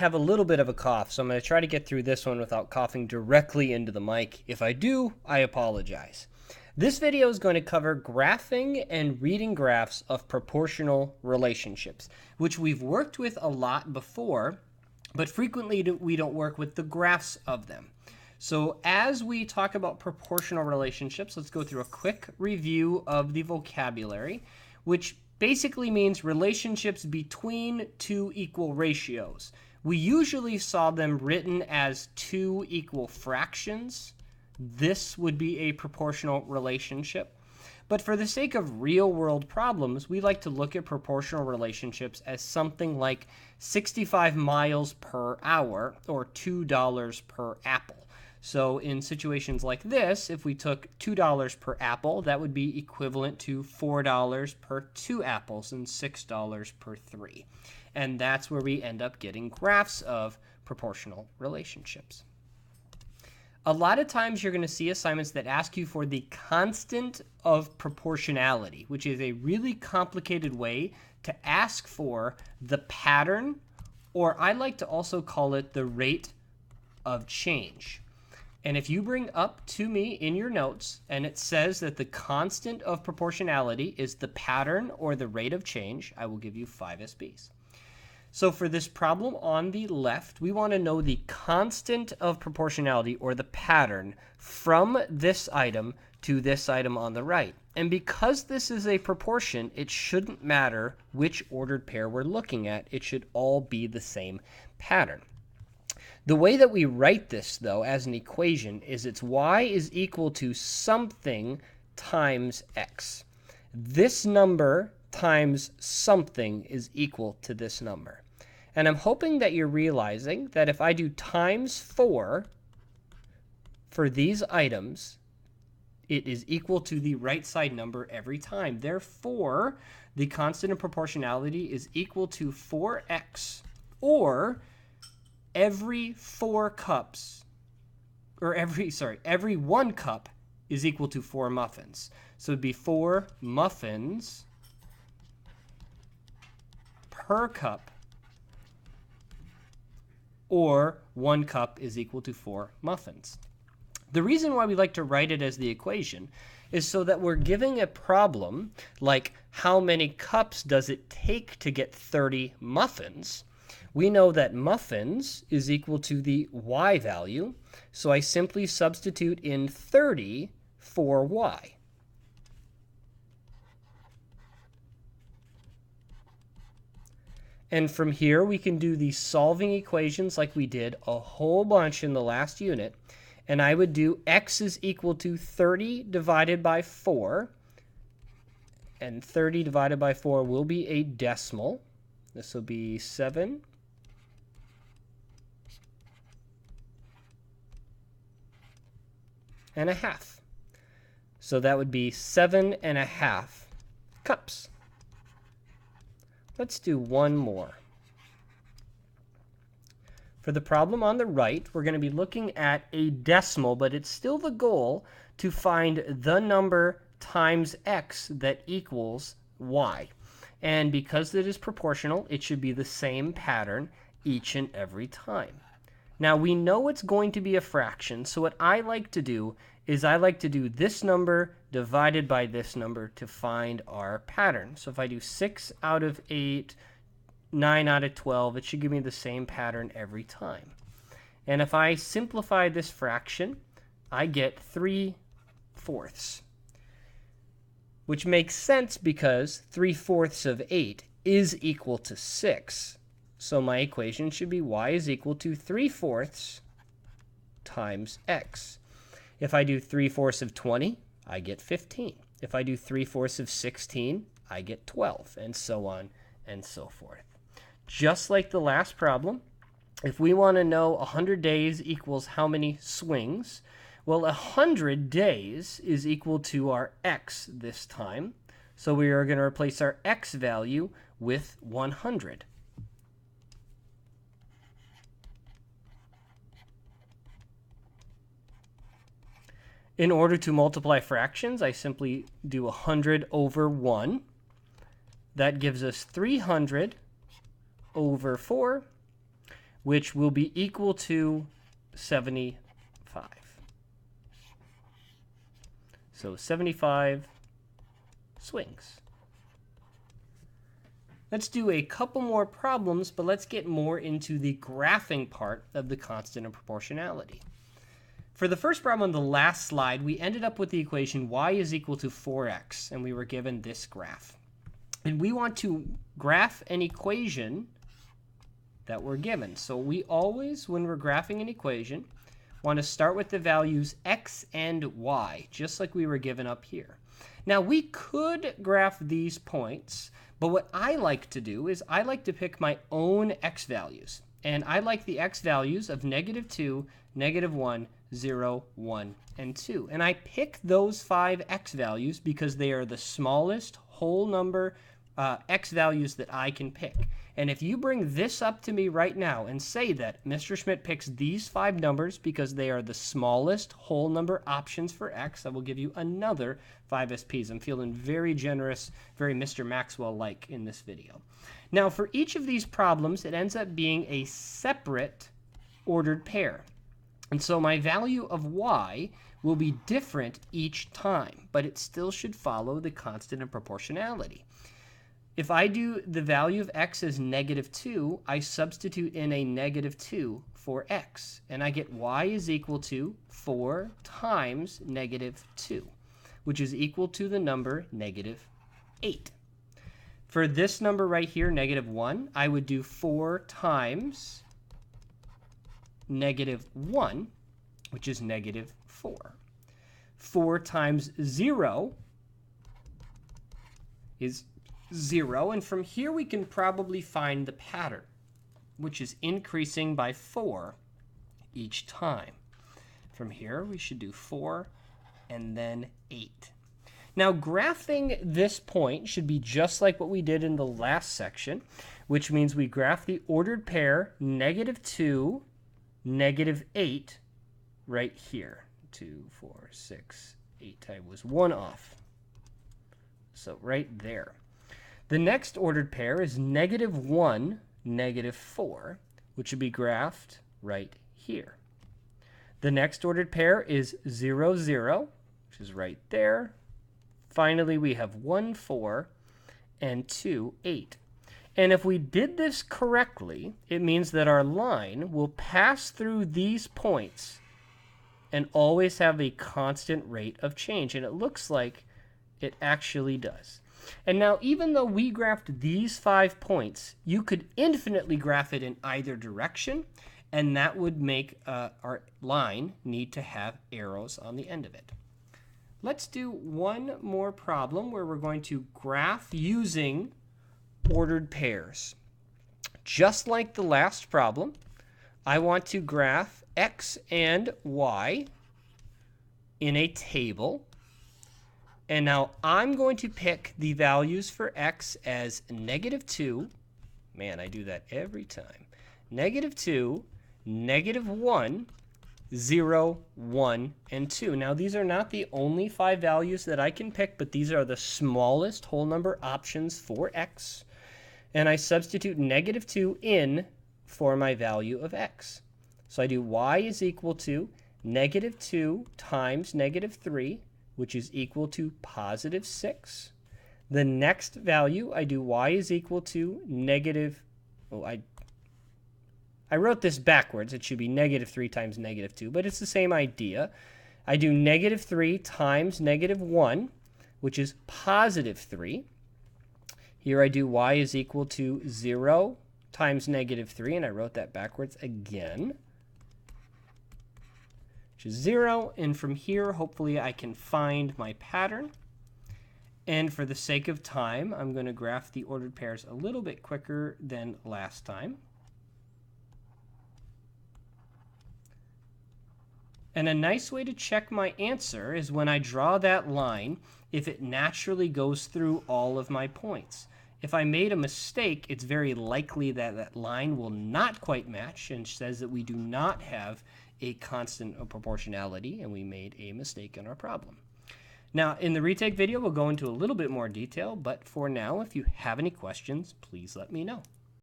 have a little bit of a cough, so I'm going to try to get through this one without coughing directly into the mic. If I do, I apologize. This video is going to cover graphing and reading graphs of proportional relationships, which we've worked with a lot before, but frequently we don't work with the graphs of them. So as we talk about proportional relationships, let's go through a quick review of the vocabulary, which basically means relationships between two equal ratios. We usually saw them written as two equal fractions. This would be a proportional relationship. But for the sake of real-world problems, we like to look at proportional relationships as something like 65 miles per hour or $2 per apple. So in situations like this, if we took $2 per apple, that would be equivalent to $4 per 2 apples and $6 per 3. And that's where we end up getting graphs of proportional relationships. A lot of times you're going to see assignments that ask you for the constant of proportionality, which is a really complicated way to ask for the pattern, or I like to also call it the rate of change. And if you bring up to me in your notes and it says that the constant of proportionality is the pattern or the rate of change, I will give you 5 SBs. So for this problem on the left, we want to know the constant of proportionality or the pattern from this item to this item on the right. And because this is a proportion, it shouldn't matter which ordered pair we're looking at. It should all be the same pattern. The way that we write this, though, as an equation is it's y is equal to something times x. This number times something is equal to this number. And I'm hoping that you're realizing that if I do times 4 for these items, it is equal to the right side number every time. Therefore, the constant of proportionality is equal to 4x, or every 4 cups, or every 1 cup is equal to 4 muffins. So it'd be 4 muffins per cup, or 1 cup is equal to 4 muffins. The reason why we like to write it as the equation is so that we're giving a problem like how many cups does it take to get 30 muffins. We know that muffins is equal to the y value, so I simply substitute in 30 for y. And from here, we can do the solving equations like we did a whole bunch in the last unit. And I would do x is equal to 30 divided by 4. And 30 divided by 4 will be a decimal. This will be 7. And a half. So that would be 7.5 cups. Let's do one more. For the problem on the right, we're going to be looking at a decimal, but it's still the goal to find the number times x that equals y. And because it is proportional, it should be the same pattern each and every time. Now, we know it's going to be a fraction, so what I like to do is I like to do this number divided by this number to find our pattern. So if I do 6 out of 8, 9 out of 12, it should give me the same pattern every time. And if I simplify this fraction, I get 3/4, which makes sense because 3/4 of 8 is equal to 6. So my equation should be y is equal to 3/4 times x. If I do 3/4 of 20, I get 15. If I do 3/4 of 16, I get 12, and so on and so forth. Just like the last problem, if we want to know 100 days equals how many swings, well, 100 days is equal to our x this time. So we are going to replace our x value with 100. In order to multiply fractions, I simply do 100 over 1. That gives us 300 over 4, which will be equal to 75. So 75 swings. Let's do a couple more problems, but let's get more into the graphing part of the constant of proportionality. For the first problem on the last slide, we ended up with the equation y is equal to 4x, and we were given this graph. And we want to graph an equation that we're given. So we always, when we're graphing an equation, want to start with the values x and y, just like we were given up here. Now, we could graph these points, but what I like to do is I like to pick my own x values. And I like the x values of -2, -1, 0, 1, and 2. And I pick those 5 x values because they are the smallest whole number x values that I can pick. And if you bring this up to me right now and say that Mr. Schmidt picks these 5 numbers because they are the smallest whole number options for x, I will give you another 5 SPs. I'm feeling very generous, very Mr. Maxwell-like in this video. Now, for each of these problems, it ends up being a separate ordered pair. And so my value of y will be different each time, but it still should follow the constant of proportionality. If I do the value of x as -2, I substitute in a -2 for x, and I get y is equal to 4 times -2, which is equal to the number -8. For this number right here, -1, I would do 4 times -1, which is -4. 4 times 0 is 0, and from here we can probably find the pattern, which is increasing by 4 each time. From here we should do 4 and then 8. Now, graphing this point should be just like what we did in the last section, which means we graph the ordered pair -2, -8 right here. 2, 4, 6, 8. I was 1 off. So right there. The next ordered pair is -1, -4, which would be graphed right here. The next ordered pair is 0, 0, which is right there. Finally, we have 1, 4, and 2, 8. And if we did this correctly, it means that our line will pass through these points and always have a constant rate of change. And it looks like it actually does. And now, even though we graphed these 5 points, you could infinitely graph it in either direction, and that would make our line need to have arrows on the end of it. Let's do one more problem where we're going to graph using ordered pairs. Just like the last problem, I want to graph x and y in a table. And now I'm going to pick the values for x as -2. Man, I do that every time. -2, -1, 0, 1, and 2. Now, these are not the only 5 values that I can pick, but these are the smallest whole number options for x. And I substitute -2 in for my value of x. So I do y is equal to -2 times -3, which is equal to +6. The next value, I do y is equal to I wrote this backwards. It should be -3 times -2, but it's the same idea. I do -3 times -1, which is +3. Here I do y is equal to 0 times -3, and I wrote that backwards again, which is 0. And from here, hopefully I can find my pattern. And for the sake of time, I'm going to graph the ordered pairs a little bit quicker than last time. And a nice way to check my answer is when I draw that line, if it naturally goes through all of my points. If I made a mistake, it's very likely that that line will not quite match and says that we do not have a constant of proportionality and we made a mistake in our problem. Now, in the retake video, we'll go into a little bit more detail, but for now, if you have any questions, please let me know.